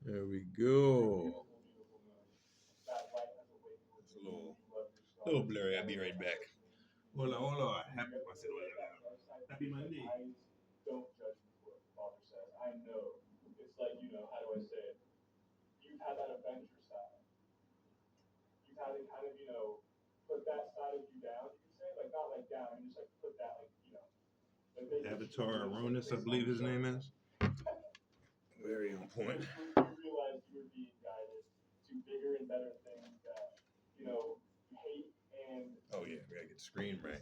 There we go. It's a little blurry. I'll be right back. Hold on, hold on. I said, hold on. Happy Monday. Avatar Aronis, I believe his name is. Very on point. Oh yeah, we gotta get the screen right.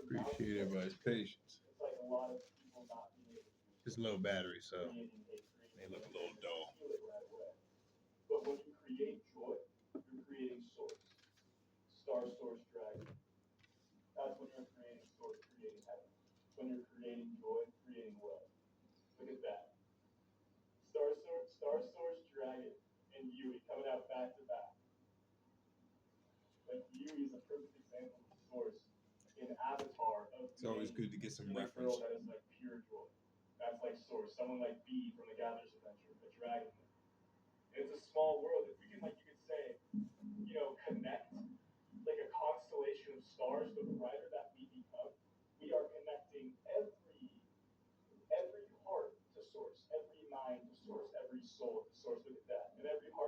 Appreciate everybody's patience. Just low battery, so they look a little dull. It's always good to get some reference.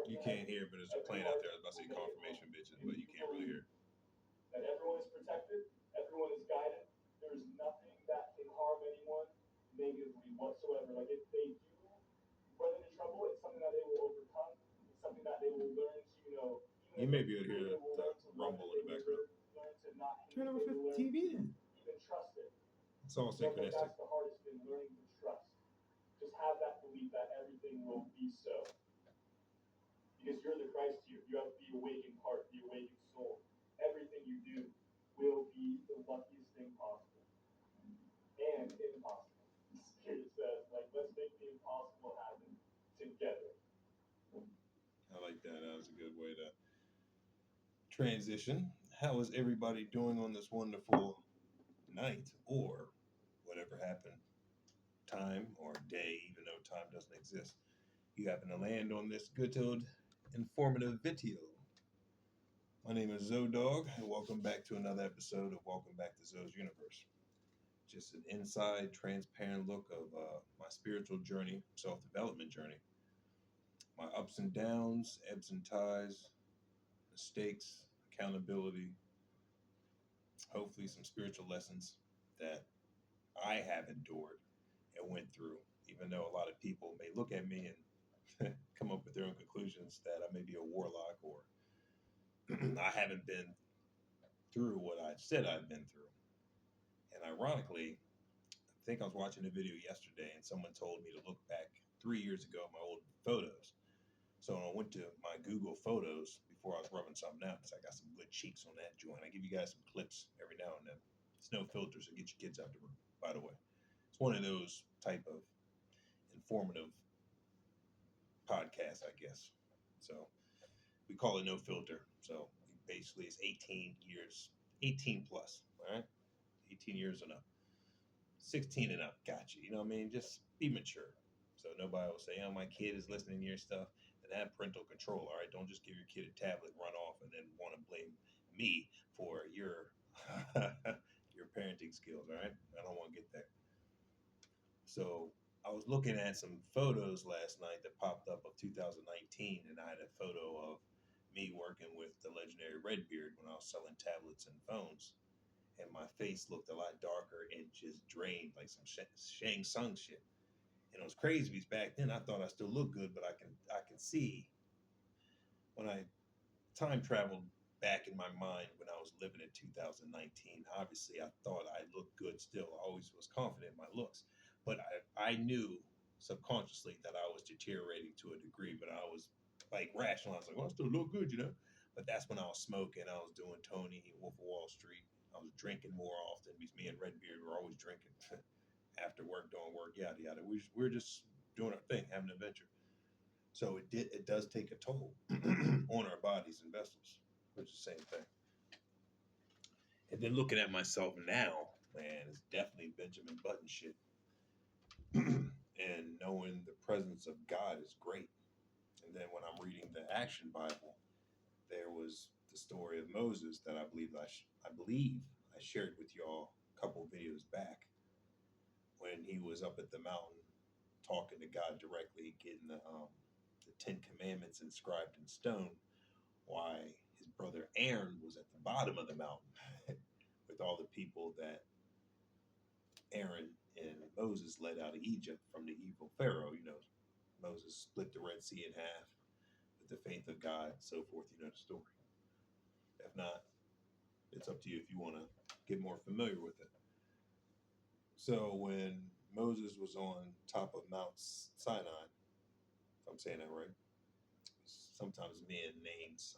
You can't hear, but there's a plane out there. I was about to say confirmation bitches, but you can't really hear. You may be able to hear the rumble in the background. Turn off the TV then. It's all synchronistic. I like that. That was a good way to transition. How is everybody doing on this wonderful night or whatever happened, time or day, even though time doesn't exist? You happen to land on this good old informative video. My name is Zodog, and welcome back to another episode of Welcome Back to Zo's Universe. Just an inside, transparent look of my spiritual journey, self-development journey, my ups and downs, ebbs and ties, mistakes, accountability, hopefully some spiritual lessons that I have endured and went through, even though a lot of people may look at me and come up with their own conclusions that I may be a warlock or I haven't been through what I said I've been through. And ironically, I think I was watching a video yesterday and someone told me to look back 3 years ago at my old photos. So when I went to my Google Photos before I was rubbing something out, because I got some good cheeks on that joint. I give you guys some clips every now and then. It's no filter, so get your kids out the room, by the way. It's one of those type of informative podcasts, I guess. So we call it no filter. So basically it's 18 years, 18 plus, all right? 18 years and up. 16 and up, gotcha. You know what I mean? Just be mature. So nobody will say, oh, my kid is listening to your stuff. And have parental control, all right? Don't just give your kid a tablet, run off, and then want to blame me for your your parenting skills, all right? I don't want to get there. So I was looking at some photos last night that popped up of 2019, and I had a photo of me working with the legendary Redbeard when I was selling tablets and phones. And my face looked a lot darker and just drained like some Shang Tsung shit. And it was crazy because back then I thought I still looked good, but I can see when I time traveled back in my mind when I was living in 2019. Obviously, I thought I looked good still. I always was confident in my looks, but I knew subconsciously that I was deteriorating to a degree. But I was like rational. I was like, well, I still look good, you know. But that's when I was smoking. I was doing Tony, Wolf of Wall Street. I was drinking more often because me and Redbeard were always drinking after work, doing work, yada yada. We were just doing our thing, having an adventure. So it does take a toll on our bodies and vessels, which is the same thing. And then looking at myself now, man, it's definitely Benjamin Button shit. And knowing the presence of God is great. And then when I'm reading the Action Bible, there was the story of Moses that I believe I shared with y'all a couple videos back when he was up at the mountain talking to God directly, getting the Ten Commandments inscribed in stone. Why his brother Aaron was at the bottom of the mountain with all the people that Aaron and Moses led out of Egypt from the evil Pharaoh. You know, Moses split the Red Sea in half with the faith of God, so forth. You know the story. If not, it's up to you if you want to get more familiar with it. So when Moses was on top of Mount Sinai, if I'm saying that right, sometimes me and names,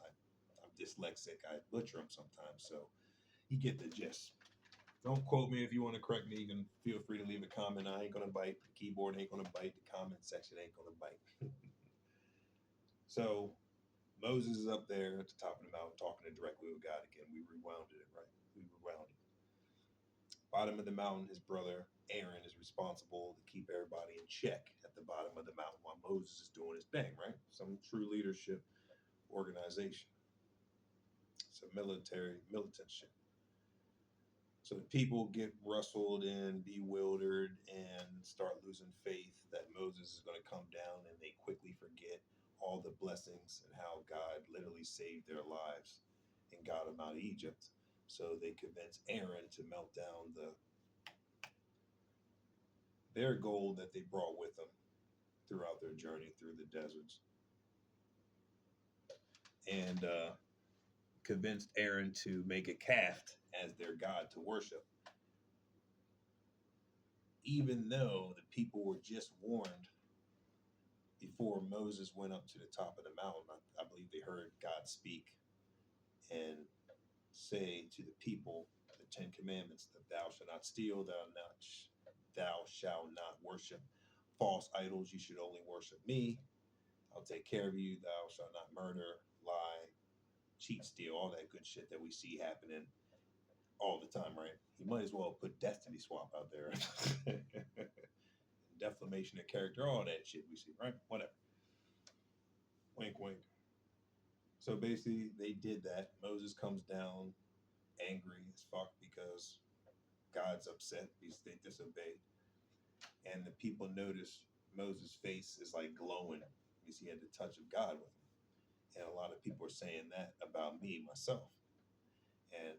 I'm dyslexic. I butcher them sometimes. So you get the gist. Don't quote me if you want to correct me. You can feel free to leave a comment. I ain't going to bite. The keyboard ain't going to bite. The comment section ain't going to bite. So Moses is up there at the top of the mountain talking directly with God again. We rewounded it, right? We rewound it. Bottom of the mountain, his brother Aaron is responsible to keep everybody in check at the bottom of the mountain while Moses is doing his thing, right? Some true leadership organization. Some militant shit. So the people get rustled and bewildered and start losing faith that Moses is going to come down, and they quickly forget all the blessings and how God literally saved their lives and got them out of Egypt. So they convince Aaron to melt down their gold that they brought with them throughout their journey through the deserts, and convinced Aaron to make a calf as their god to worship, even though the people were just warned before Moses went up to the top of the mountain. I believe they heard God speak and say to the people the Ten Commandments: that thou shalt not steal, thou shalt not worship false idols. You should only worship me. I'll take care of you. Thou shalt not murder, lie, cheat, steal, all that good shit that we see happening all the time, right? You might as well put Destiny Swap out there. Defamation of character, all that shit we see, right? Whatever. Wink, wink. So basically, they did that. Moses comes down angry as fuck because God's upset because they disobeyed. And the people notice Moses' face is like glowing because he had the touch of God with him. And a lot of people are saying that about me, myself. And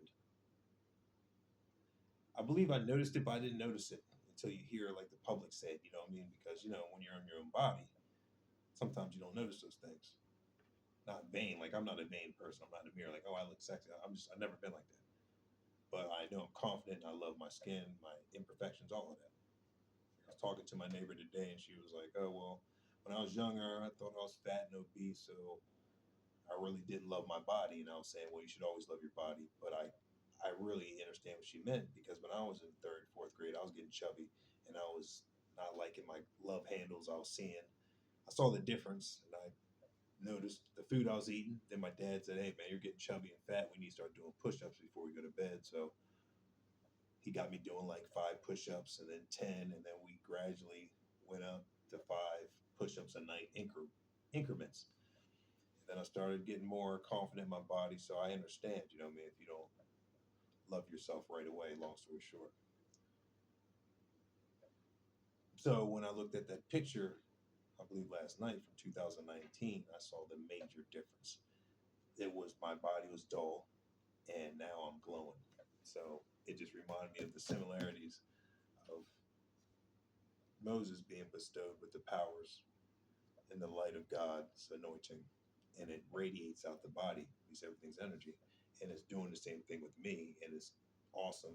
I believe I noticed it, but I didn't notice it until you hear like the public say it, you know what I mean? Because, you know, when you're in your own body, sometimes you don't notice those things. Not vain, like I'm not a vain person. I'm not in the mirror like, oh, I look sexy. I've never been like that. But I know I'm confident. I love my skin, my imperfections, all of that. I was talking to my neighbor today, and she was like, "Oh well, when I was younger, I thought I was fat and obese, so I really didn't love my body." And I was saying, "Well, you should always love your body." But I really understand what she meant because when I was in third, fourth grade, I was getting chubby, and I was not liking my love handles. I was seeing, I saw the difference, and I noticed the food I was eating. Then my dad said, "Hey man, you're getting chubby and fat. We need to start doing push-ups before we go to bed." So he got me doing like 5 push-ups and then 10, and then we gradually went up to 5 push-ups a night increments. And then I started getting more confident in my body. So I understand, you know what I mean, if you don't love yourself right away, long story short. So when I looked at that picture, I believe last night from 2019, I saw the major difference. It was my body was dull and now I'm glowing. So it just reminded me of the similarities of Moses being bestowed with the powers and the light of God's anointing, and it radiates out the body because everything's energy, and it's doing the same thing with me, and it's awesome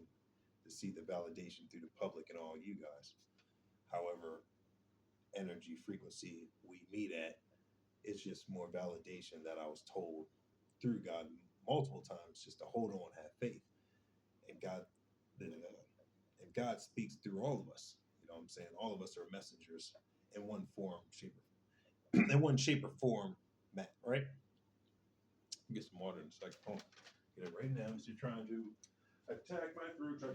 to see the validation through the public and all you guys. However, energy frequency we meet at, it's just more validation that I was told through God multiple times just to hold on, have faith, and and God speaks through all of us. You know what I'm saying? All of us are messengers in one form, shape, in one shape or form, Matt. Right? Get some water in a second. Hold on. Get it right now as you're trying to attack my throat. Oh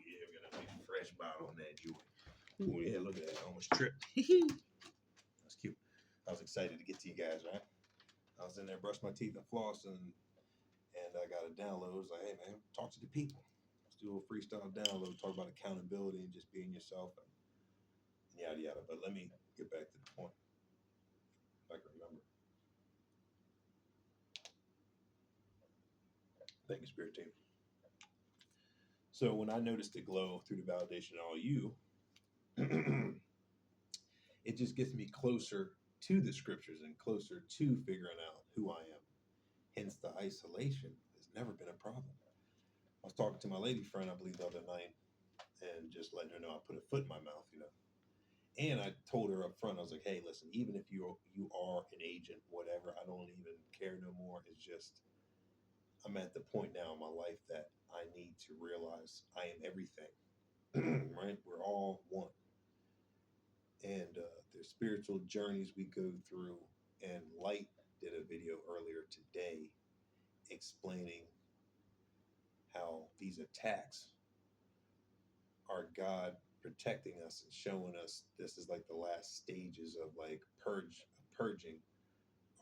yeah, we got a nice fresh bottle on that joint. Oh yeah, look at that. I almost tripped. That's cute. I was excited to get to you guys, right? I was in there, brushed my teeth and flossing, and I got a download. It was like, hey man, talk to the people. Let's do a little freestyle download, talk about accountability and just being yourself and yada yada. But let me get back to the point. If I can remember. Thank you, Spirit Team. So when I noticed the glow through the validation of all you, it just gets me closer to the scriptures and closer to figuring out who I am. Hence, the isolation has never been a problem. I was talking to my lady friend, I believe, the other night, and just letting her know I put a foot in my mouth, you know. And I told her up front, I was like, hey, listen, even if you are an agent, whatever, I don't even care no more. It's just I'm at the point now in my life that I need to realize I am everything. Right? We're all one. And the spiritual journeys we go through. And Light did a video earlier today explaining how these attacks are God protecting us and showing us this is like the last stages of like purging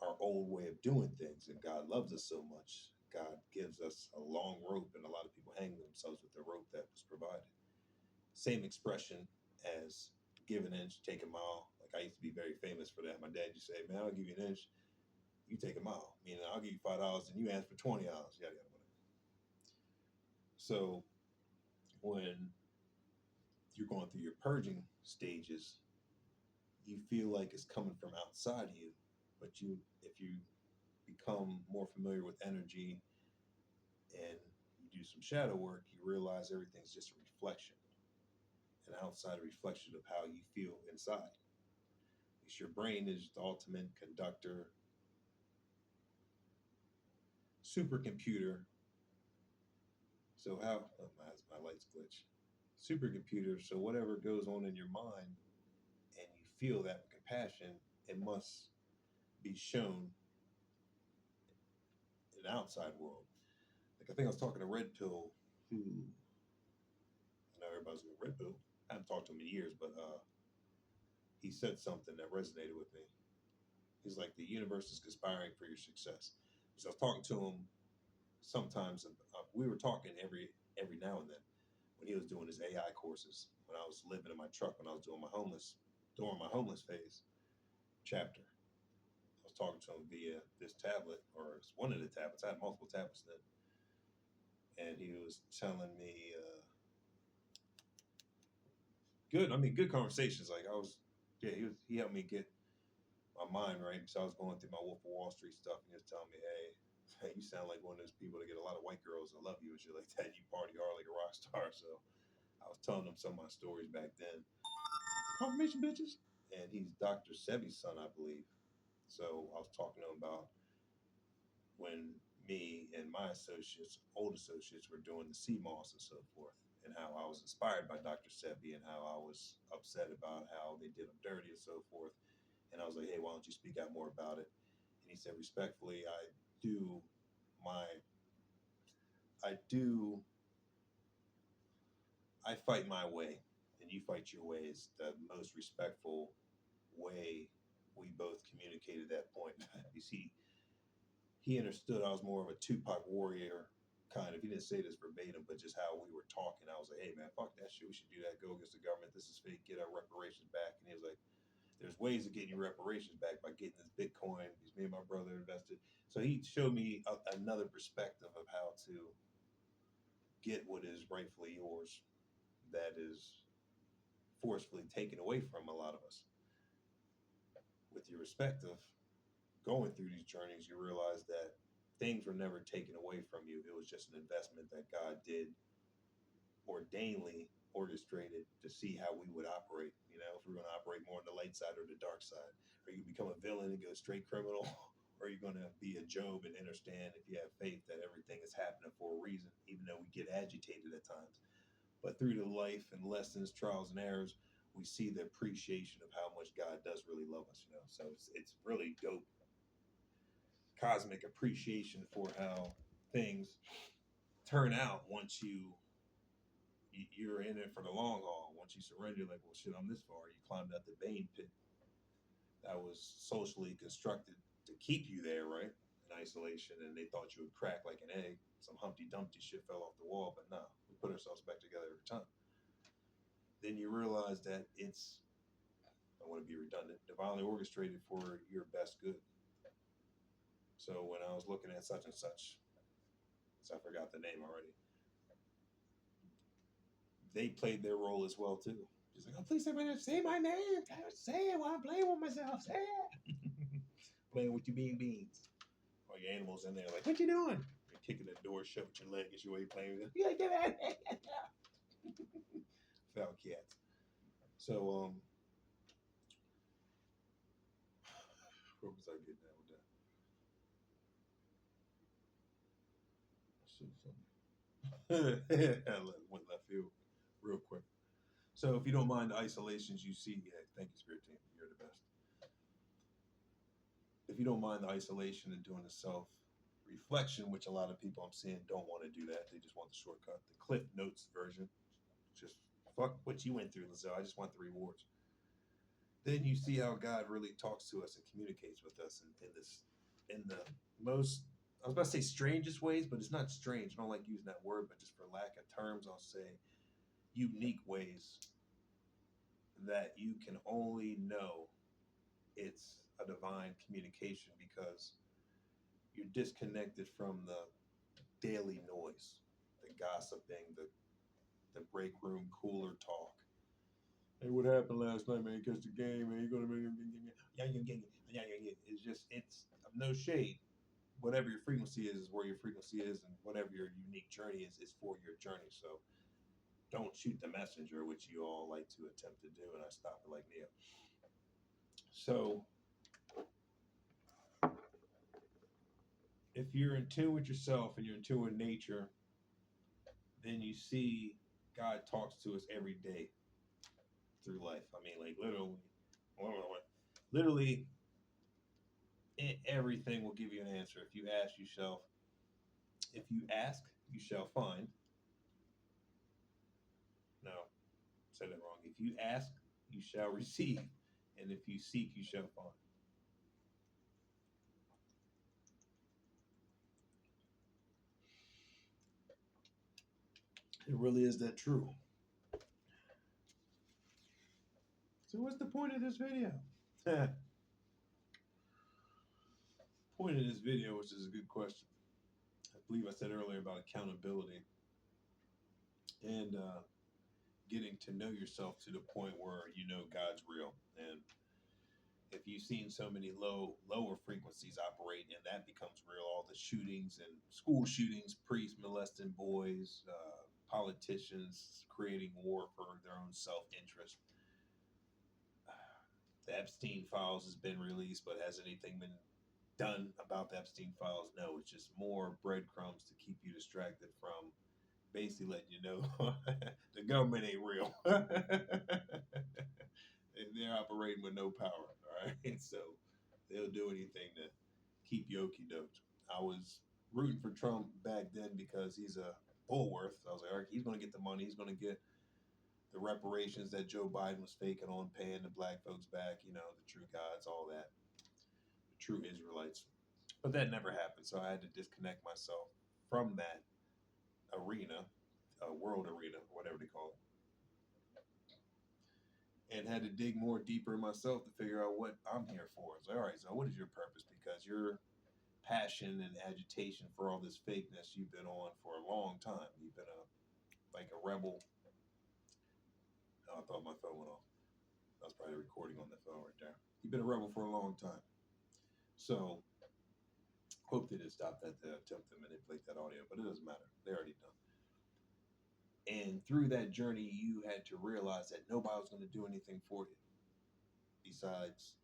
our old way of doing things. And God loves us so much. God gives us a long rope, and a lot of people hang themselves with the rope that was provided. Same expression as give an inch, take a mile. Like I used to be very famous for that. My dad used to say, man, I'll give you an inch, you take a mile. Meaning I'll give you $5 and you ask for $20. Yada yada whatever. So when you're going through your purging stages, you feel like it's coming from outside of you. But if you become more familiar with energy and you do some shadow work, you realize everything's just a reflection, an outside reflection of how you feel inside. It's your brain is the ultimate conductor, supercomputer. So how my lights glitch. Supercomputer. So whatever goes on in your mind, and you feel that compassion, it must be shown in the outside world. Like I think I was talking to Red Pill, who I know everybody's going Red Pill. I haven't talked to him in years, but he said something that resonated with me. He's like, the universe is conspiring for your success. So I was talking to him sometimes. We were talking every now and then when he was doing his AI courses. When I was living in my truck, when I was doing during my homeless phase chapter, I was talking to him via this tablet, or it's one of the tablets. I had multiple tablets then, and he was telling me good. I mean, good conversations. Like I was, yeah, he helped me get my mind right. So I was going through my Wolf of Wall Street stuff, and he was telling me, hey, you sound like one of those people that get a lot of white girls that love you and shit like that. You party hard like a rock star. So I was telling him some of my stories back then. Confirmation, bitches. And he's Dr. Sebi's son, I believe. So I was talking to him about when me and my associates, old associates, were doing the CMOS and so forth, and how I was inspired by Dr. Sebi and how I was upset about how they did him dirty and so forth. And I was like, hey, why don't you speak out more about it? And he said, respectfully, do my, I do, I fight my way and you fight your way is the most respectful way we both communicated that point. You see, he understood I was more of a Tupac warrior kind of. He didn't say this verbatim, but just how we were talking. I was like, hey man, fuck that shit. We should do that. Go against the government. This is fake. Get our reparations back. And he was like, there's ways of getting your reparations back by getting this Bitcoin. Because me and my brother invested. So he showed me another perspective of how to get what is rightfully yours that is forcefully taken away from a lot of us. With your respective going through these journeys, you realize that things were never taken away from you. It was just an investment that God did ordainedly orchestrated to see how we would operate. You know, if we're going to operate more on the light side or the dark side, or you become a villain and go straight criminal, Or are you going to be a Job and understand, if you have faith, that everything is happening for a reason, even though we get agitated at times? But through the life and lessons, trials and errors, we see the appreciation of how much God does really love us. So it's really dope, cosmic appreciation for how things turn out once you're in it for the long haul. Once you surrender, you're like, well, shit, I'm this far. You climbed out the Bane pit that was socially constructed to keep you there, right? In isolation, and they thought you would crack like an egg. Some Humpty Dumpty shit fell off the wall, but no, we put ourselves back together every time. Then you realize that it's, I want to be redundant, divinely orchestrated for your best good. So when I was looking at such and such, so I forgot the name already, they played their role as well too. She's like, oh, please say my name. Say my name. Say it while I'm playing with myself. Say it. Playing with your beans. All your animals in there, like, what you doing? You're kicking the door shut with your leg as you way playing with them. Yeah, get out. Foul cats. So, what was I getting at with that? I went left field real quick. So, if you don't mind the isolations you see, yeah, thank you, Spirit Team. You're the best. If you don't mind the isolation and doing the self reflection, which a lot of people I'm seeing don't want to do that, they just want the shortcut, the Cliff Notes version. Just fuck what you went through, Lizelle. I just want the rewards. Then you see how God really talks to us and communicates with us in the most, I was about to say strangest ways, but it's not strange. I don't like using that word, but just for lack of terms, I'll say unique ways that you can only know it's a divine communication because you're disconnected from the daily noise, the gossiping, the break room cooler talk. Hey, what happened last night, man? Catch the game, man. You're gonna it's just, it's no shade. Whatever your frequency is where your frequency is, and whatever your unique journey is for your journey. So don't shoot the messenger, which you all like to attempt to do, and I stop it like Neo. So if you're in tune with yourself and you're in tune with nature, then you see God talks to us every day through life. I mean, like literally, everything will give you an answer. If you ask, you shall. If you ask, you shall find. No, said it wrong. If you ask, you shall receive, and if you seek, you shall find. It really is that true. So, what's the point of this video? Point of this video, which is a good question. I believe I said earlier about accountability and getting to know yourself to the point where you know God's real. And if you've seen so many lower frequencies operate, and that becomes real, all the shootings and school shootings, priests molesting boys, politicians creating war for their own self-interest. The Epstein files has been released, but has anything been done about the Epstein files? No, it's just more breadcrumbs to keep you distracted from basically letting you know the government ain't real. They're operating with no power, all right? So they'll do anything to keep you okie doked. I was rooting for Trump back then because he's a Bullworth. I was like, all right, he's going to get the money. He's going to get the reparations that Joe Biden was faking on, paying the black folks back, the true gods, all that, the true Israelites. But that never happened. So I had to disconnect myself from that arena, world arena, whatever they call it, and had to dig more deeper in myself to figure out what I'm here for. It's like, all right, so what is your purpose? Because your passion and agitation for all this fakeness you've been on for a long time. You've been like a rebel. Oh, I thought my phone went off. I was probably recording on the phone right there. You've been a rebel for a long time. So hope they did stop that attempt to manipulate that audio, but it doesn't matter. They're already done. And through that journey, you had to realize that nobody was going to do anything for you besides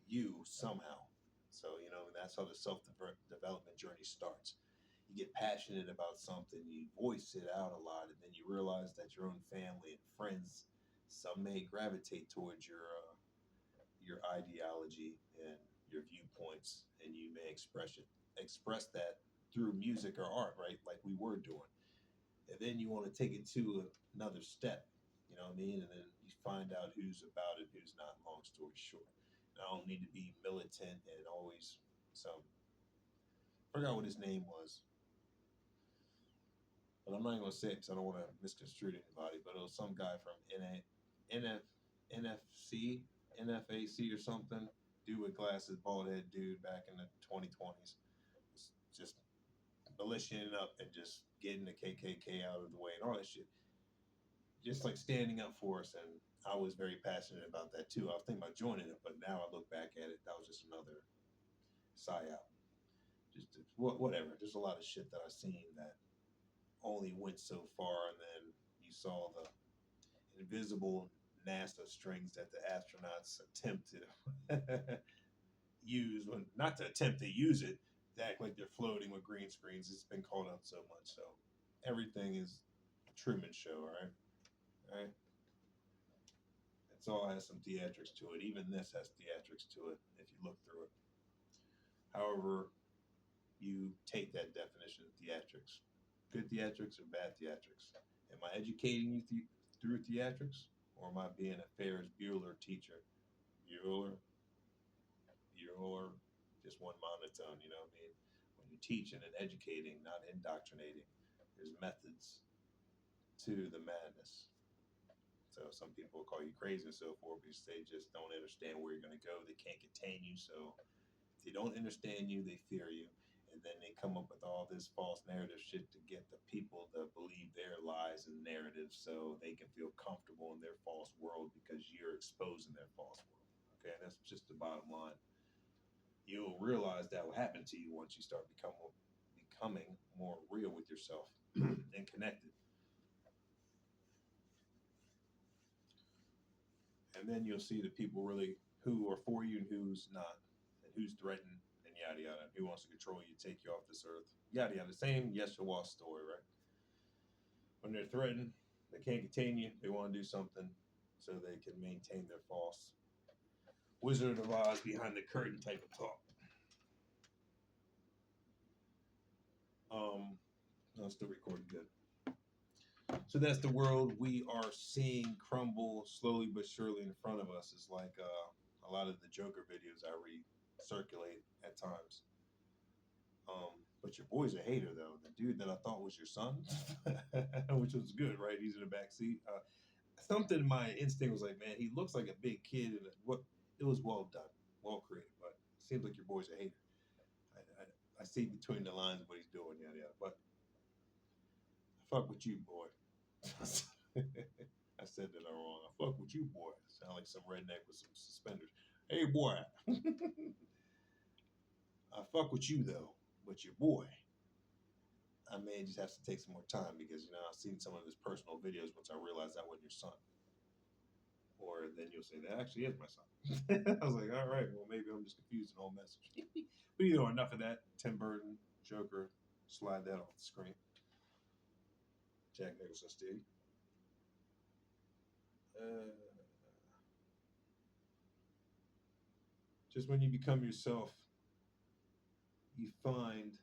you somehow. So, you know, that's how the self development journey starts. You get passionate about something, you voice it out a lot, and then you realize that your own family and friends, some may gravitate towards your ideology and your viewpoints, and you may express that through music or art, right? Like we were doing. And then you want to take it to another step, you know what I mean? And then you find out who's about it, who's not. Long story short, and I don't need to be militant and always some. I forgot what his name was, but I'm not even gonna say it because I don't want to misconstrue anybody. But it was some guy from NF, NFC, NFAC or something. Dude with glasses, bald head dude back in the 2020s. Just militiaing up and just getting the KKK out of the way and all that shit. Just like standing up for us. And I was very passionate about that too. I was thinking about joining it, but now I look back at it, that was just another psyop. Just whatever. There's a lot of shit that I've seen that only went so far, and then you saw the invisible NASA strings that the astronauts attempt to use, when not to attempt to use it, to act like they're floating with green screens. It's been called out so much. So everything is a Truman Show, all right? All right. It's all has some theatrics to it. Even this has theatrics to it if you look through it. However, you take that definition of theatrics. Good theatrics or bad theatrics? Am I educating you through theatrics? Or am I being a Ferris Bueller teacher? Bueller, Bueller, just one monotone, you know what I mean? When you're teaching and educating, not indoctrinating, there's methods to the madness. So some people will call you crazy and so forth because they just don't understand where you're going to go. They can't contain you. So if they don't understand you, they fear you. And then they come up with all this false narrative shit to get the people to believe their lies and narratives so they can feel comfortable in their false world because you're exposing their false world. Okay, that's just the bottom line. You'll realize that will happen to you once you start becoming more real with yourself and connected. And then you'll see the people really who are for you and who's not, and who's threatened, and yada yada. Who wants to control you, take you off this earth, yada yada. Same Yeshua story, right? When they're threatened, they can't contain you. They want to do something so they can maintain their false Wizard of Oz behind the curtain type of talk. No, still recording good. So that's the world we are seeing crumble slowly but surely in front of us. It's like a lot of the Joker videos I recirculate at times. But your boy's a hater, though. The dude that I thought was your son, which was good, right? He's in the back seat. Something in my instinct was like, man, he looks like a big kid. And what it was well done, well created. But it seems like your boy's a hater. I see between the lines what he's doing, yada yada. But I fuck with you, boy. I said that wrong. I fuck with you, boy. Sound like some redneck with some suspenders. Hey, boy. I fuck with you though, but your boy. I may just have to take some more time because I've seen some of his personal videos once I realized that wasn't your son. Or then you'll say that actually is my son. I was like, all right, well maybe I'm just confusing the whole message. But enough of that. Tim Burton, Joker, slide that off the screen. Jack Nicholson, Steve. Just when you become yourself, you find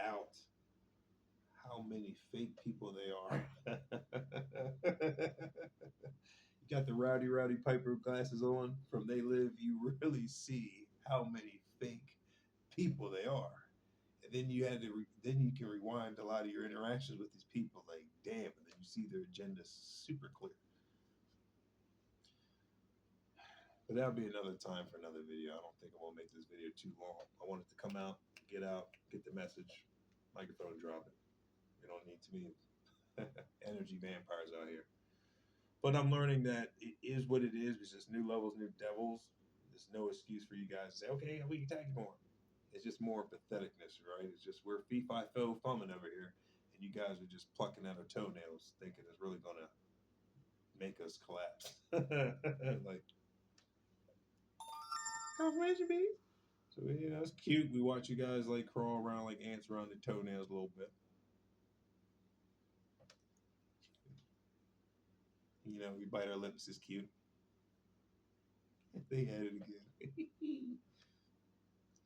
out how many fake people they are. You got the Rowdy Piper glasses on from They Live. You really see how many fake people they are. And then then you can rewind a lot of your interactions with these people. Like, damn, and then you see their agenda super clear. But that'll be another time for another video. I don't think I'm gonna make this video too long. I want it to come out, get the message, microphone, drop it. We don't need to be energy vampires out here. But I'm learning that it is what it is. It's just new levels, new devils. There's no excuse for you guys to say, okay, we can tag you more. It's just more patheticness, right? It's just we're fee-fi-fo fumming over here, and you guys are just plucking at our toenails, thinking it's really gonna make us collapse. Like, Confirmation bees. So yeah, that's cute. We watch you guys like crawl around like ants around the toenails a little bit. You know, we bite our lips. It's cute. They had it again.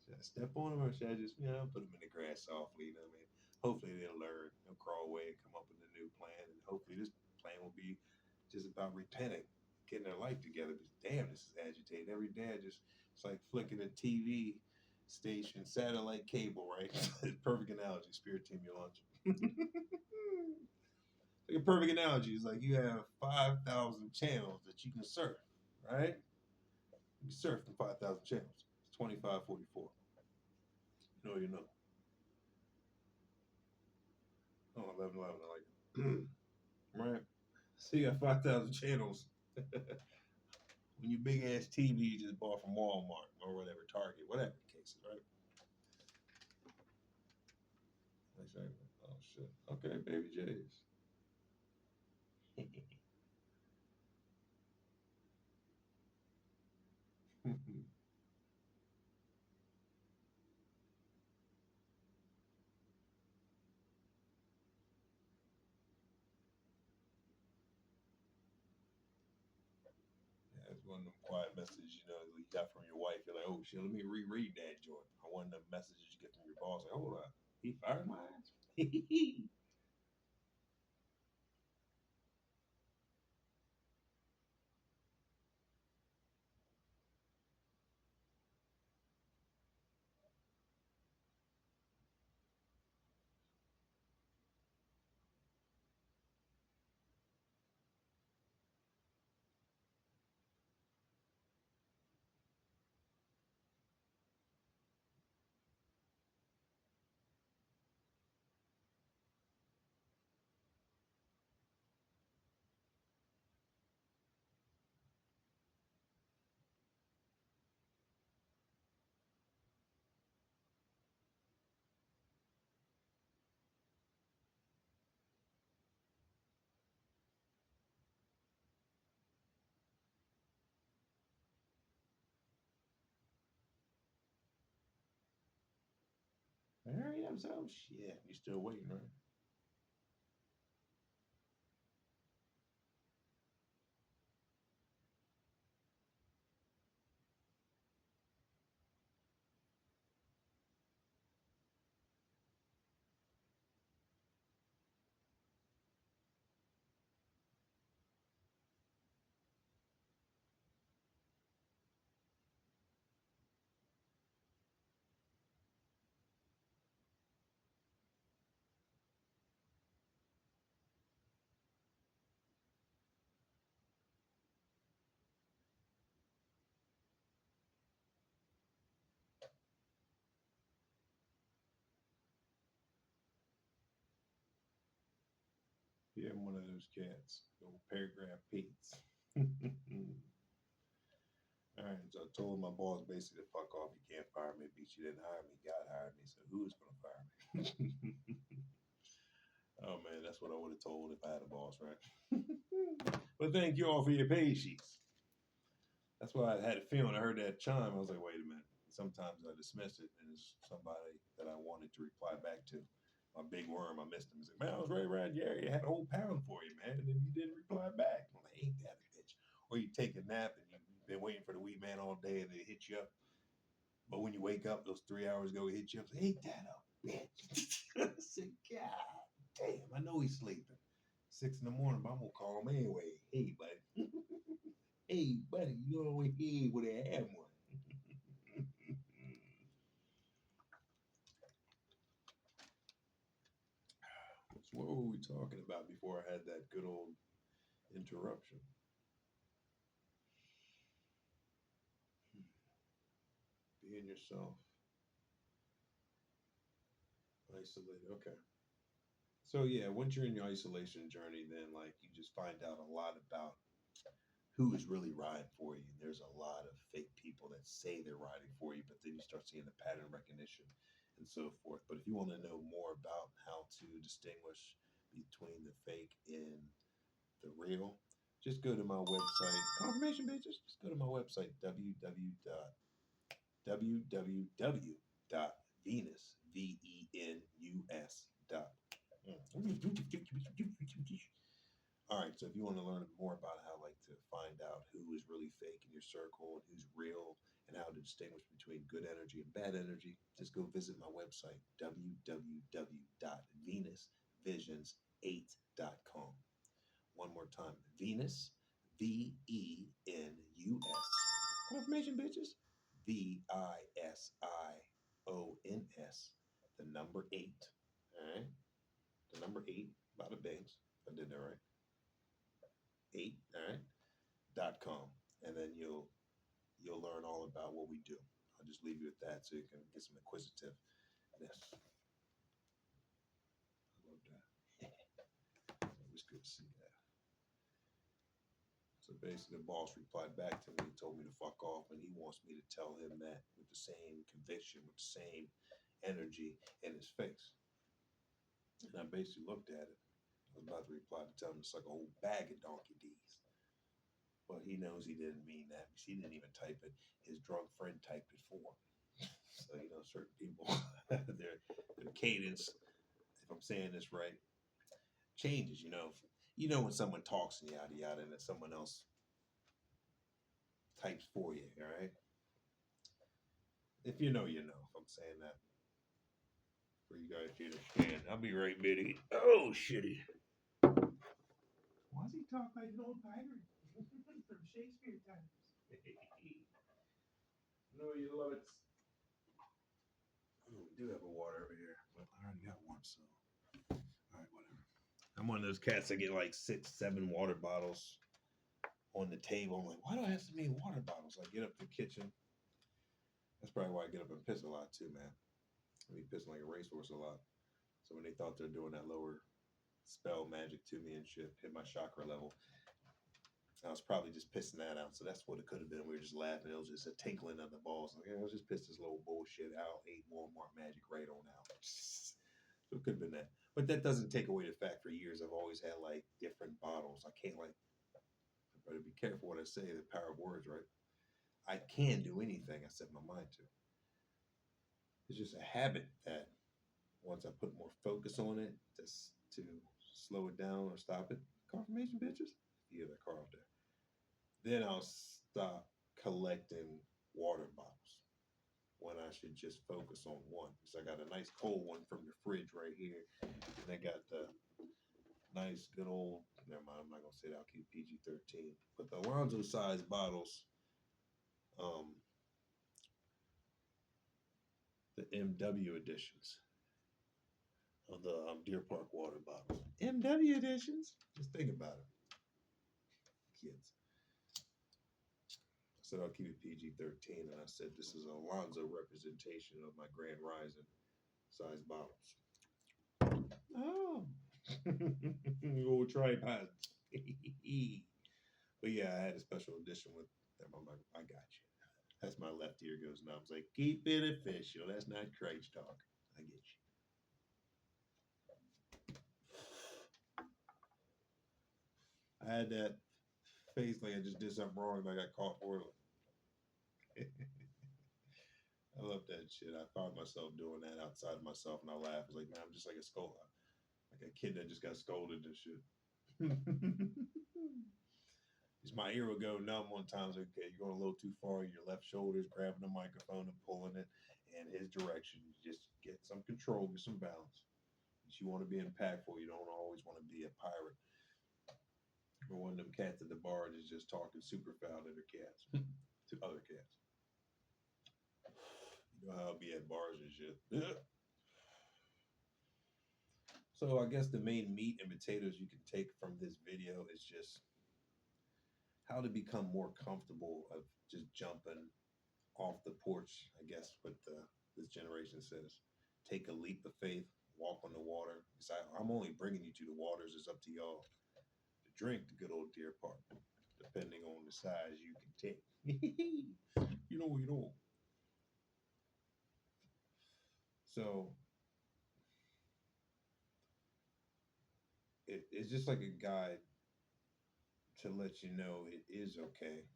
Should I step on them or should I just, put them in the grass softly? You know what I mean? Hopefully they'll learn. They'll crawl away and come up with a new plan. And hopefully this plan will be just about repenting, getting their life together. Because damn, this is agitated. Every day I just, it's like flicking a TV station, satellite cable, right? Perfect analogy, Spirit Team, your lunch. Like a perfect analogy is like you have 5,000 channels that you can surf, right? You can surf from 5,000 channels. It's 2544. You know, you know. Oh, 1111. I like it. Right? So you got 5,000 channels. When you big ass TV you just bought from Walmart or whatever, Target, whatever the case is, right? Exactly. Oh, shit. Okay, baby J's. Yeah, it's one of them quiet messages, you got from your wife. You're like, oh shit, let me reread that joint. I one of the messages you get from your boss. Like, hold on, he fired my ass. Hurry up, so shit. You still waiting, right? Yeah, I'm one of those cats. Old paragraph Pete's. All right, so I told my boss basically to fuck off. You can't fire me, bitch. You didn't hire me. God hired me. So who's gonna fire me? Oh man, that's what I would have told if I had a boss, right? But thank you all for your patience. That's why I had a feeling. I heard that chime. I was like, wait a minute. Sometimes I dismiss it, and it's somebody that I wanted to reply back to. My big worm, I missed him. He's like, man, I was right around Gary. I had a whole pound for you, man. And then you didn't reply back. I'm like, ain't that a bitch? Or you take a nap and you've been waiting for the wee man all day and they hit you up. But when you wake up, those 3 hours ago, he hit you up. Say, ain't that a bitch? I said, God damn, I know he's sleeping. 6 in the morning, but I'm gonna call him anyway. Hey, buddy. Hey, buddy, you know what? He would have had one. So what were we talking about before I had that good old interruption? Being yourself, isolated. Okay. So yeah, once you're in your isolation journey, then like you just find out a lot about who is really riding for you. There's a lot of fake people that say they're riding for you, but then you start seeing the pattern recognition and so forth. But if you want to know more about how to distinguish between the fake and the real, just go to my website. Confirmation bitches. Just go to my website, www.readydzzz.com. www.venus, Venus, dot. All right, so if you want to learn more about how like to find out who is really fake in your circle and who's real and how to distinguish between good energy and bad energy, just go visit my website www.venusvisions8.com. One more time, Venus, Venus. Confirmation, bitches. VISIONS. The number eight. All right, the number eight. Bada bangs. I did that right. Eight. All right. .com, and then you'll learn all about what we do. I'll just leave you with that so you can get some inquisitiveness. I love that. It was good to see that. So basically, the boss replied back to me and told me to fuck off, and he wants me to tell him that with the same conviction, with the same energy in his face. And I basically looked at it. I was about to reply to tell him it's like a whole bag of donkey D's. But he knows he didn't mean that because he didn't even type it. His drunk friend typed it for him. So, certain people, their cadence, if I'm saying this right, changes. When someone talks and yada yada, and then someone else types for you. All right. If you know, you know. If I'm saying that for you guys to understand, I'll be right, Biddy. Oh, shitty. Why does he talk like an old pirate from Shakespeare times? No, you love it. Oh, we do have a water over here, but I already got one, so all right, whatever. I'm one of those cats that get like 6, 7 water bottles on the table. I'm like, why do I have so many water bottles? I get up to the kitchen. That's probably why I get up and piss a lot too, man. I be pissing like a racehorse a lot. So when they thought they're doing that lower spell magic to me and shit, hit my chakra level, I was probably just pissing that out. So that's what it could have been. We were just laughing. It was just a tinkling of the balls. Like, I was just pissed this little bullshit out. 8 Walmart magic right on out. So it could have been that. But that doesn't take away the fact for years I've always had like different bottles. I can't like, I better be careful what I say, the power of words, right? I can do anything I set my mind to. It's just a habit that once I put more focus on it, just to slow it down or stop it. Confirmation, bitches. You hear that car out there. Then I'll stop collecting water bottles when I should just focus on one. Because I got a nice cold one from the fridge right here. And I got the nice, good old, never mind, I'm not going to say that. I'll keep PG-13. But the Alonzo size bottles, the MW editions of the Deer Park water bottles. MW editions? Just think about it. Kids. I said I'll keep it PG-13, and I said this is Alonzo representation of my Grand Rising size bottles. Oh, old tripods. But yeah, I had a special edition with them. I'm like, I got you. That's my left ear goes numb. It's like, keep it official. That's not Christ talk. I get you. I had that face like I just did something wrong and I got caught for it. I love that shit. I found myself doing that outside of myself, and I laugh. I was like, man, I'm just like like a kid that just got scolded and shit. Just my ear will go numb one time. Like, okay, you're going a little too far. Your left shoulder's grabbing the microphone and pulling it in his direction. You just get some control, get some balance. You want to be impactful. You don't always want to be a pirate. Or one of them cats at the bar that's just talking super foul to their cats, to other cats. You know how I'll be at bars and shit. So I guess the main meat and potatoes you can take from this video is just how to become more comfortable of just jumping off the porch, I guess what this generation says. Take a leap of faith, walk on the water. I'm only bringing you to the waters. It's up to y'all to drink the good old Deer Park, depending on the size you can take. You know. So it's just like a guide to let you know it is okay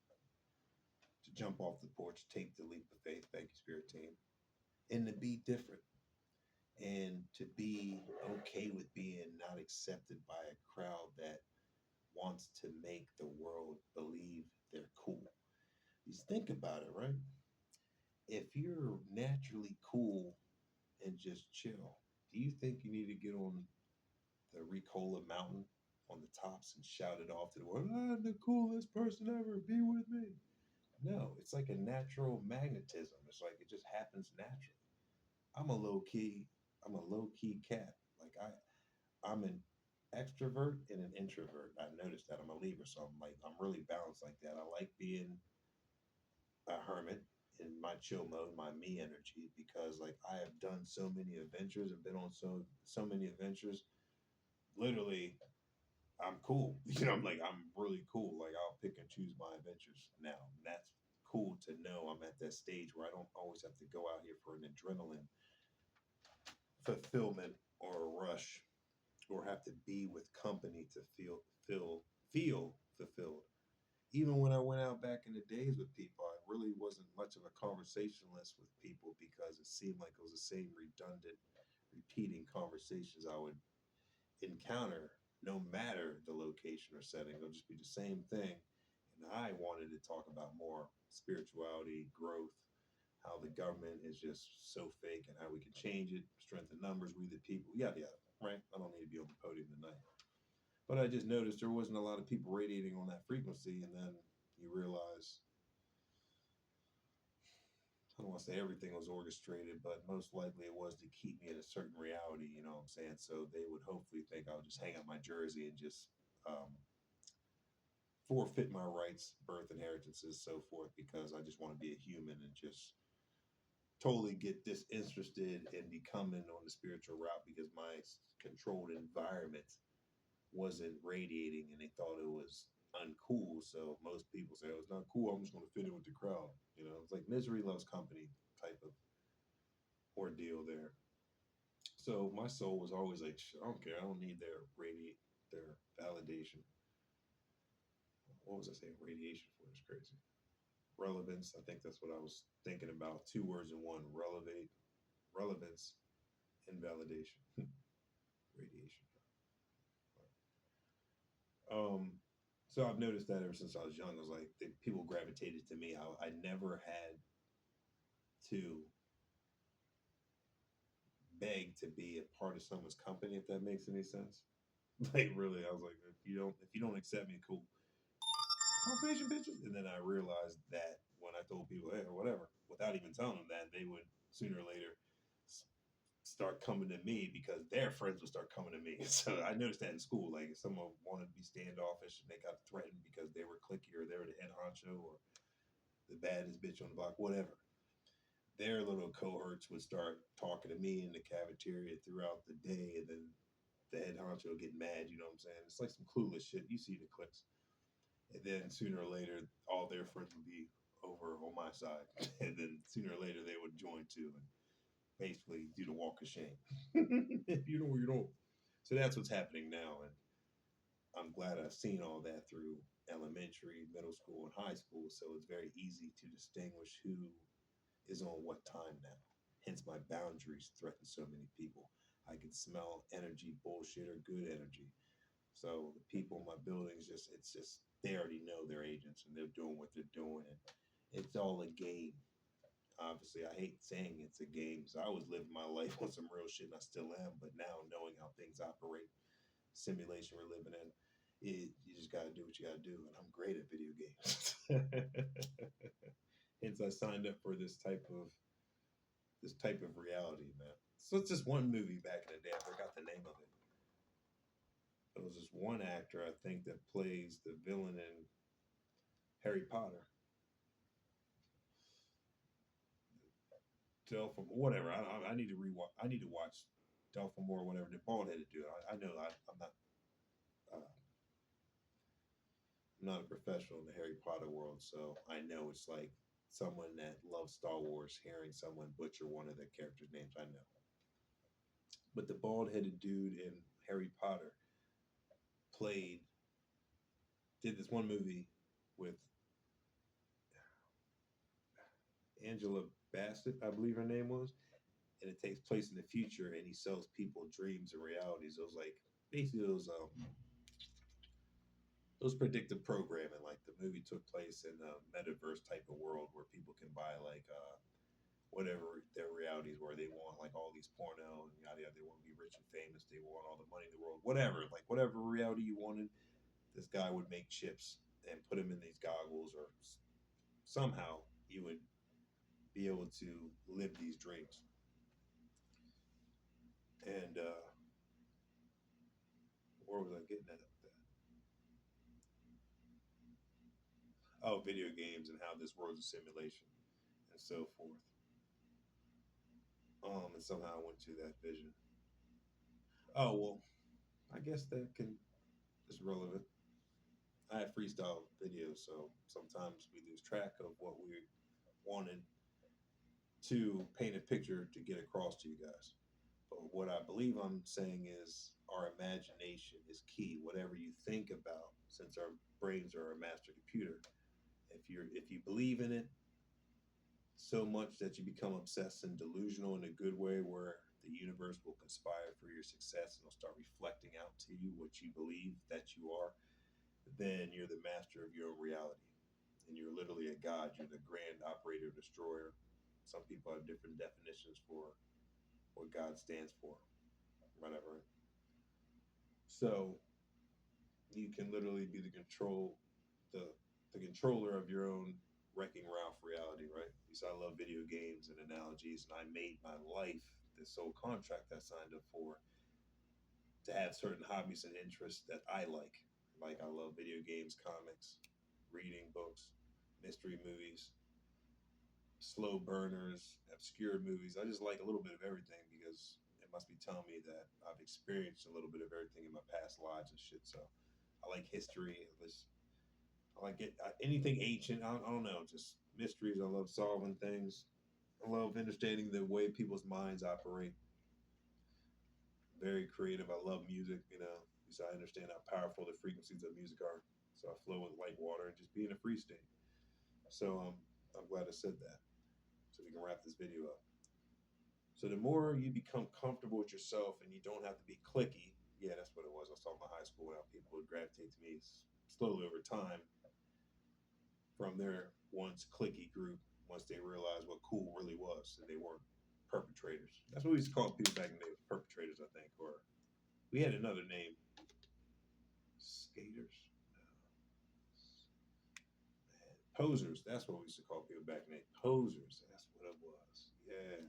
to jump off the porch, take the leap of faith. Thank you, Spirit Team. And to be different and to be okay with being not accepted by a crowd that wants to make the world believe they're cool. Just think about it, right? If you're naturally cool and just chill, do you think you need to get on the Ricola Mountain on the tops and shout it off to the world? I'm the coolest person ever. Be with me. No, it's like a natural magnetism. It's like it just happens naturally. I'm a low key. I'm a low key cat. Like I'm an extrovert and an introvert. I noticed that I'm a Libra, so I'm really balanced like that. I like being a hermit in my chill mode, my me energy, because like I have done so many adventures and been on so many adventures. Literally, I'm cool. I'm really cool. Like I'll pick and choose my adventures now. And that's cool to know I'm at that stage where I don't always have to go out here for an adrenaline fulfillment or a rush or have to be with company to feel fulfilled. Even when I went out back in the days with people, I really wasn't much of a conversationalist with people because it seemed like it was the same redundant, repeating conversations I would encounter no matter the location or setting. It'll just be the same thing. And I wanted to talk about more spirituality, growth, how the government is just so fake and how we can change it, strength in numbers, we the people, yada yada. Right? I don't need to be on the podium tonight. But I just noticed there wasn't a lot of people radiating on that frequency, and then you realize I don't want to say everything was orchestrated, but most likely it was to keep me in a certain reality, you know what I'm saying? So they would hopefully think I would just hang up my jersey and just forfeit my rights, birth inheritances, so forth, because I just want to be a human and just totally get disinterested in becoming on the spiritual route because my controlled environment wasn't radiating and they thought it was uncool. So most people say, oh, it's not cool. I'm just going to fit in with the crowd. You know, it's like misery loves company type of ordeal there. So my soul was always like, I don't care. I don't need their validation. What was I saying? Radiation for is crazy. Relevance. I think that's what I was thinking about. Two words in one. Relevance, and validation. Radiation. Um, so I've noticed that ever since I was young. I was like, people gravitated to me. I never had to beg to be a part of someone's company, if that makes any sense. Like really, I was like, if you don't accept me, cool. Confirmation bitches. And then I realized that when I told people, hey, or whatever, without even telling them that, they would sooner or later start coming to me because their friends would start coming to me. So I noticed that in school. Like if someone wanted to be standoffish and they got threatened because they were cliquey or they were the head honcho or the baddest bitch on the block, whatever. Their little cohorts would start talking to me in the cafeteria throughout the day, and then the head honcho would get mad. You know what I'm saying? It's like some clueless shit. You see the clips, and then sooner or later, all their friends would be over on my side, and then sooner or later they would join too, and basically do the walk of shame. You know, you know. So that's what's happening now, and I'm glad I've seen all that through elementary, middle school, and high school. So it's very easy to distinguish who is on what time now. Hence, my boundaries threaten so many people. I can smell energy, bullshit, or good energy. So the people in my buildings, it's just they already know their agents and they're doing what they're doing, and it's all a game. Obviously, I hate saying it's a game because I was living my life on some real shit, and I still am. But now knowing how things operate, simulation we're living in, you just got to do what you got to do. And I'm great at video games. Hence, I signed up for this type of reality, man. So it's just one movie back in the day. I forgot the name of it. It was this one actor I think that plays the villain in Harry Potter. Delpham, whatever. I need to rewatch. I need to watch Delpham or whatever the bald headed dude. I know I'm not. I'm not a professional in the Harry Potter world, so I know it's like someone that loves Star Wars hearing someone butcher one of the characters' names. I know. But the bald headed dude in Harry Potter played did this one movie with Angela Bassett, I believe her name was, and it takes place in the future, and he sells people dreams and realities. It was like basically those predictive programming. Like the movie took place in a metaverse type of world where people can buy like whatever their realities were. They want like all these porno and yada yada. They want to be rich and famous. They want all the money in the world. Whatever, like whatever reality you wanted, this guy would make chips and put them in these goggles, or somehow you would be able to live these dreams. And where was I getting at? Oh, video games and how this world's a simulation and so forth. And somehow I went to that vision. Oh well, I guess that can is relevant. I have freestyle videos, so sometimes we lose track of what we wanted to paint a picture to get across to you guys. But what I believe I'm saying is our imagination is key. Whatever you think about, since our brains are a master computer, if you believe in it so much that you become obsessed and delusional in a good way, where the universe will conspire for your success and it'll start reflecting out to you what you believe that you are, then you're the master of your own reality. And you're literally a god. You're the grand operator, destroyer. Some people have different definitions for what God stands for, whatever. So you can literally be the the controller of your own Wrecking Ralph reality, right? You said I love video games and analogies, and I made my life this whole contract I signed up for to have certain hobbies and interests that I like. Like I love video games, comics, reading books, mystery movies, slow burners, obscure movies. I just like a little bit of everything because it must be telling me that I've experienced a little bit of everything in my past lives and shit. So I like history. I like anything ancient. I don't know, just mysteries. I love solving things. I love understanding the way people's minds operate. Very creative. I love music. So I understand how powerful the frequencies of music are. So I flow with light water and just be in a free state. So I'm glad I said that. So we can wrap this video up. So the more you become comfortable with yourself and you don't have to be clicky, yeah, that's what it was. I was talking about high school, how people would gravitate to me slowly over time from their once clicky group once they realized what cool really was and they weren't perpetrators. That's what we used to call people back in the day, perpetrators, I think. Or we had another name, skaters, posers. That's what we used to call people back in the day, posers. That's what it was. Yeah.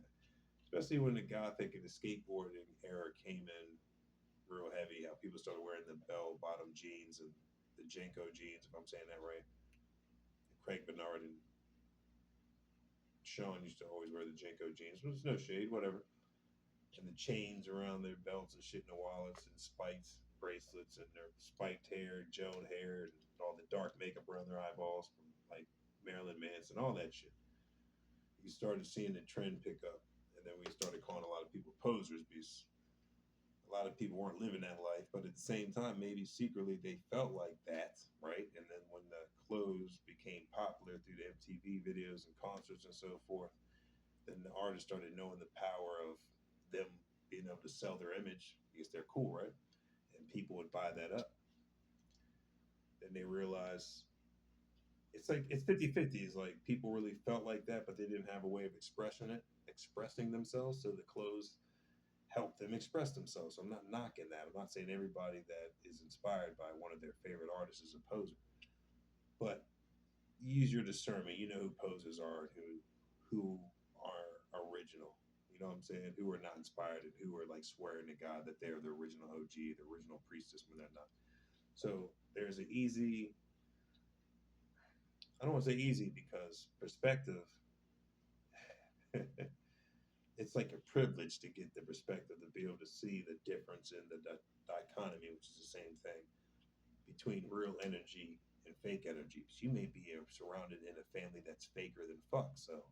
Especially when the gothic and the skateboarding era came in real heavy, how people started wearing the bell bottom jeans and the Jenko jeans, if I'm saying that right. Craig Bernard and Sean used to always wear the Jenko jeans, but it's no shade, whatever. And the chains around their belts and shit in the wallets and spikes, bracelets, and their spiked hair, geled hair, and all the dark makeup around their eyeballs from like Marilyn Manson, all that shit. You started seeing the trend pick up, and then we started calling a lot of people posers because a lot of people weren't living that life, but at the same time, maybe secretly they felt like that, right? And then when the clothes became popular through the MTV videos and concerts and so forth, then the artists started knowing the power of them being able to sell their image because they're cool, right? And people would buy that up. Then they realized it's like it's 50-50. It's like people really felt like that, but they didn't have a way of expressing themselves. So the clothes help them express themselves. So I'm not knocking that. I'm not saying everybody that is inspired by one of their favorite artists is a poser, but use your discernment. You know who posers are and who are original. You know what I'm saying? Who are not inspired and who are like swearing to God that they're the original OG, the original priestess when they're not. So there's an easy. I don't want to say easy because perspective. It's like a privilege to get the perspective to be able to see the difference in the dichotomy, which is the same thing between real energy and fake energy. Because you may be surrounded in a family that's faker than fuck, so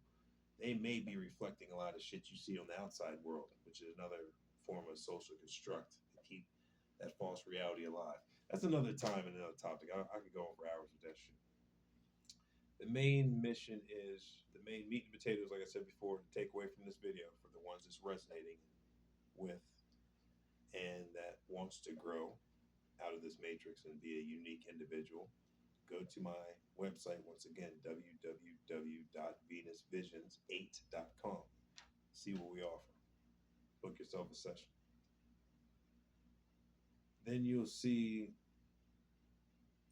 they may be reflecting a lot of shit you see on the outside world, which is another form of social construct to keep that false reality alive. That's another time and another topic. I could go on for hours with that shit. The main mission is the main meat and potatoes, like I said before, to take away from this video for the ones that's resonating with and that wants to grow out of this matrix and be a unique individual. Go to my website once again, www.venusvisions8.com. See what we offer. Book yourself a session. Then you'll see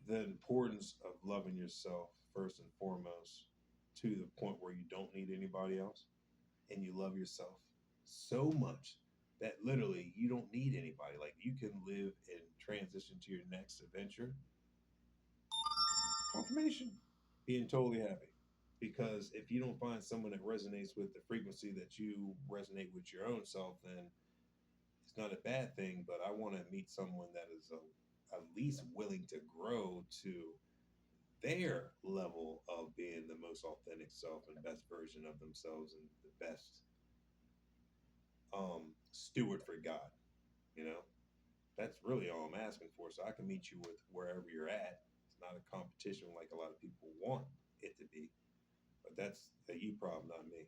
the importance of loving yourself first and foremost to the point where you don't need anybody else and you love yourself so much that literally you don't need anybody. Like you can live and transition to your next adventure. Confirmation. Being totally happy. Because if you don't find someone that resonates with the frequency that you resonate with your own self, then it's not a bad thing. But I want to meet someone that is at least willing to grow to their level of being the most authentic self and best version of themselves and the best steward for God. You know, that's really all I'm asking for. So I can meet you with wherever you're at. It's not a competition like a lot of people want it to be, but that's a you problem, not me.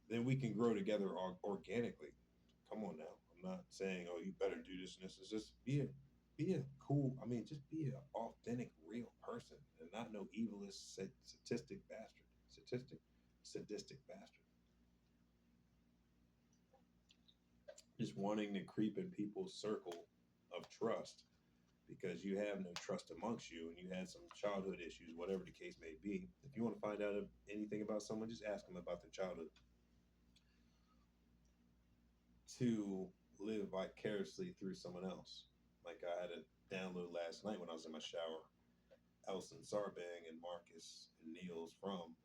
Then we can grow together organically. Come on now. I'm not saying, oh, you better do this and this. It's just be a cool. I mean, just be an authentic, real person, and not no evilist, sadistic bastard. Sadistic bastard. Just wanting to creep in people's circle of trust because you have no trust amongst you and you had some childhood issues, whatever the case may be. If you want to find out anything about someone, just ask them about their childhood. To live vicariously through someone else. Like I had a download last night when I was in my shower. Elson Sarbang and Marcus and Niels from,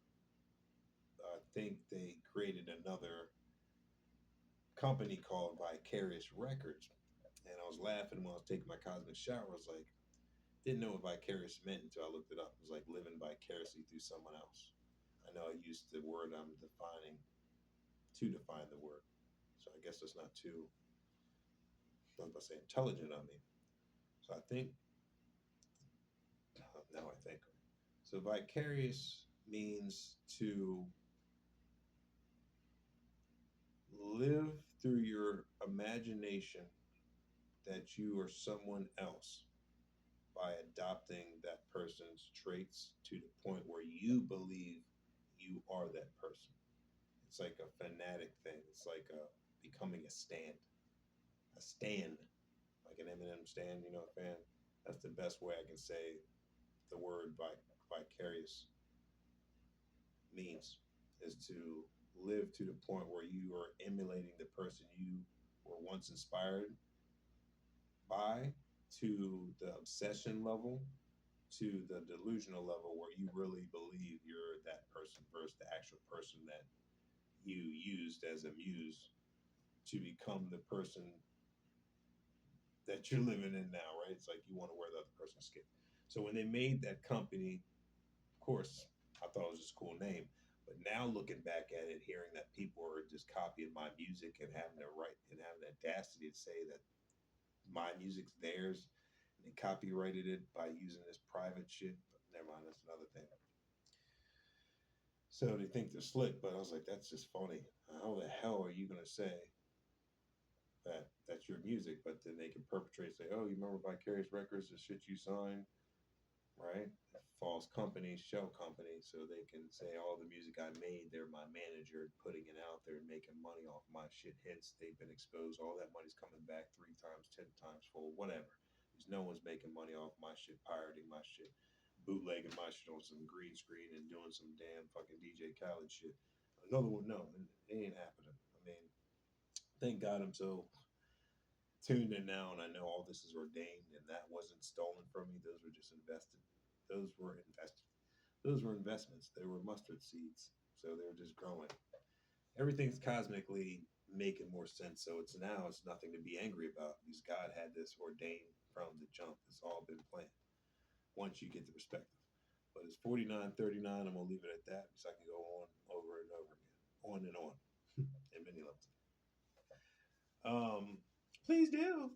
I think they created another company called Vicarious Records. And I was laughing when I was taking my cosmic shower. I was like, didn't know what vicarious meant until I looked it up. It was like living vicariously through someone else. I know I used the word I'm defining to define the word. So I guess it's not too, I was about to say intelligent on me. So I think, now I think. So vicarious means to live through your imagination that you are someone else by adopting that person's traits to the point where you believe you are that person. It's like a fanatic thing. It's like becoming a stand, like an Eminem stand. You know, a fan. That's the best way I can say the word vicarious means, is to live to the point where you are emulating the person you were once inspired by, to the obsession level, to the delusional level where you really believe you're that person versus the actual person that you used as a muse to become the person that you're living in now, right? It's like you want to wear the other person's skin. So when they made that company, of course, I thought it was just a cool name. But now looking back at it, hearing that people are just copying my music and having the right and having the audacity to say that my music's theirs and they copyrighted it by using this private shit. But never mind, that's another thing. So they think they're slick, but I was like, that's just funny. How the hell are you gonna say that that's your music, but then they can perpetrate, say, oh, you remember Vicarious Records, the shit you signed, right? False company, shell company, so they can say all the music I made, they're my manager putting it out there and making money off my shit hits. They've been exposed. All that money's coming back 3 times, 10 times full, whatever. Because no one's making money off my shit, pirating my shit, bootlegging my shit on some green screen and doing some damn fucking DJ Khaled shit. Another one, no, it ain't happening. I mean, thank God I'm so tuned in now and I know all this is ordained and that wasn't stolen from me. Those were just invested. Those were invested. Those were investments. They were mustard seeds. So they were just growing. Everything's cosmically making more sense. So it's now it's nothing to be angry about because God had this ordained from the jump. It's all been planned once you get the perspective. But it's 49:39. I'm gonna leave it at that because I can go on over and over again. On and on. In many levels. Please do.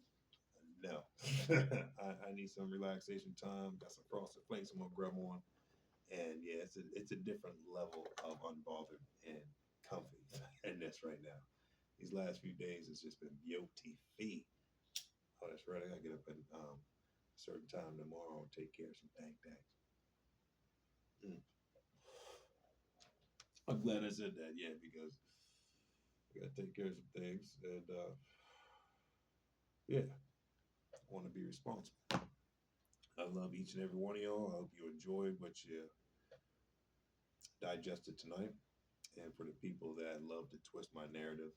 No. I need some relaxation time. Got some frosted flakes I'm gonna grab on. And yeah, it's a different level of unbothered and comfy in this right now. These last few days, it's just been beauty. Oh, that's right. I gotta get up at a certain time tomorrow and take care of some things. Mm. I'm glad I said that, yeah, because I gotta take care of some things, and yeah, I want to be responsible. I love each and every one of y'all. I hope you enjoyed what you digested tonight. And for the people that love to twist my narrative,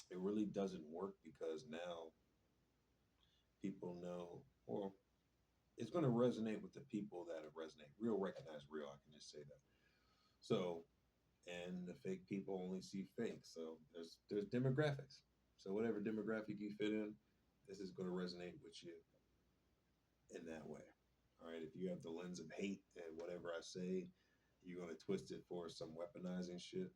it really doesn't work because now people know, or it's going to resonate with the people that resonate. Real recognize real. I can just say that. So, and the fake people only see fake. So there's demographics. So whatever demographic you fit in, this is going to resonate with you in that way. All right. If you have the lens of hate and whatever I say, you're going to twist it for some weaponizing shit.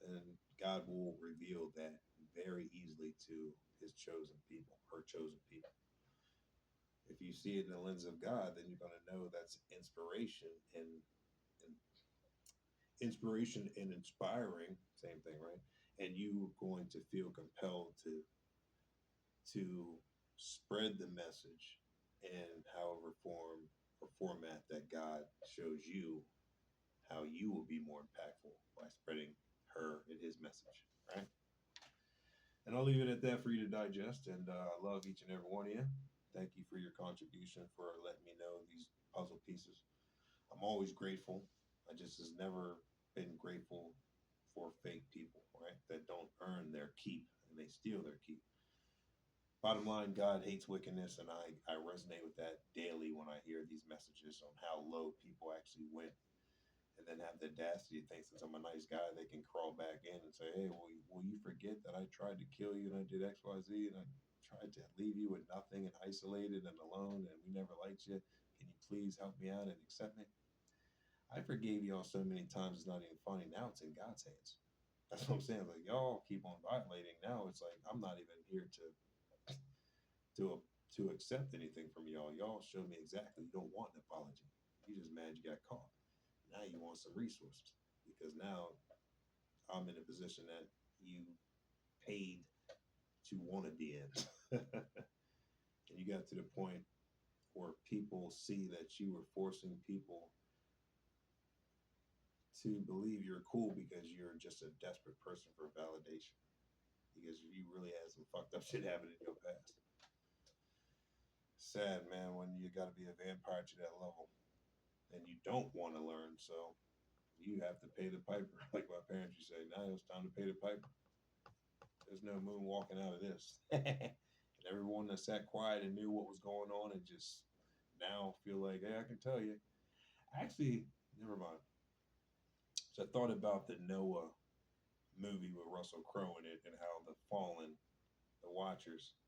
And God will reveal that very easily to his chosen people, her chosen people. If you see it in the lens of God, then you're going to know that's and inspiration and inspiring, same thing, right? And you are going to feel compelled to spread the message in however form or format that God shows you how you will be more impactful by spreading her and his message, right? And I'll leave it at that for you to digest. And I love each and every one of you. Thank you for your contribution, for letting me know these puzzle pieces. I'm always grateful. I just has never been grateful for fake people, right? That don't earn their keep and they steal their keep. Bottom line, God hates wickedness, and I resonate with that daily when I hear these messages on how low people actually went and then have the audacity to think since I'm a nice guy, they can crawl back in and say, hey, will you forget that I tried to kill you and I did X, Y, Z and I tried to leave you with nothing and isolated and alone and we never liked you. Can you please help me out and accept me? I forgave y'all so many times it's not even funny. Now it's in God's hands. That's what I'm saying. Like y'all keep on violating. Now it's like I'm not even here to to accept anything from y'all. Y'all showed me exactly you don't want an apology. You just mad you got caught. Now you want some resources because now I'm in a position that you paid to want to be in. And you got to the point where people see that you were forcing people to believe you're cool because you're just a desperate person for validation because you really had some fucked up shit happen in your past. Sad, man, when you got to be a vampire to that level and you don't want to learn. So you have to pay the piper. Like my parents used to say, now it's time to pay the piper. There's no moon walking out of this. And everyone that sat quiet and knew what was going on and just now feel like, hey, I can tell you. Actually, never mind. So I thought about the Noah movie with Russell Crowe in it and how the fallen, the Watchers,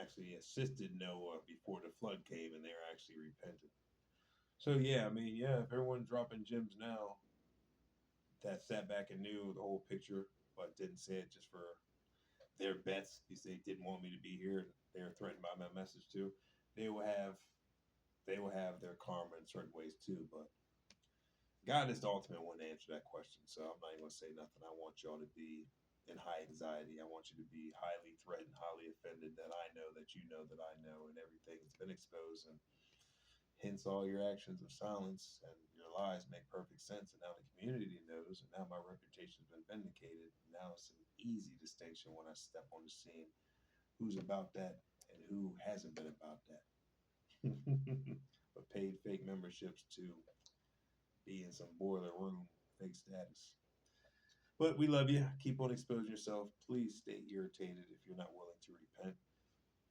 actually assisted Noah before the flood came and they're actually repentant. So yeah, I mean, yeah, if everyone's dropping gems now that sat back and knew the whole picture but didn't say it just for their bets because they didn't want me to be here. They were threatened by my message too. They will have their karma in certain ways too. But God is the ultimate one to answer that question. So I'm not even gonna say nothing. I want y'all to be in high anxiety. I want you to be highly threatened, highly offended that I know that I know, and everything's been exposed. And hence all your actions of silence and your lies make perfect sense. And now the community knows, and now my reputation has been vindicated. Now it's an easy distinction when I step on the scene who's about that and who hasn't been about that. But paid fake memberships to be in some boiler room fake status. But we love you. Keep on exposing yourself. Please stay irritated if you're not willing to repent.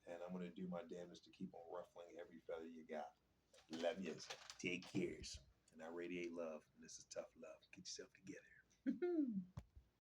And I'm going to do my damnedest to keep on ruffling every feather you got. Love yous. Take cares. And I radiate love. And this is tough love. Get yourself together.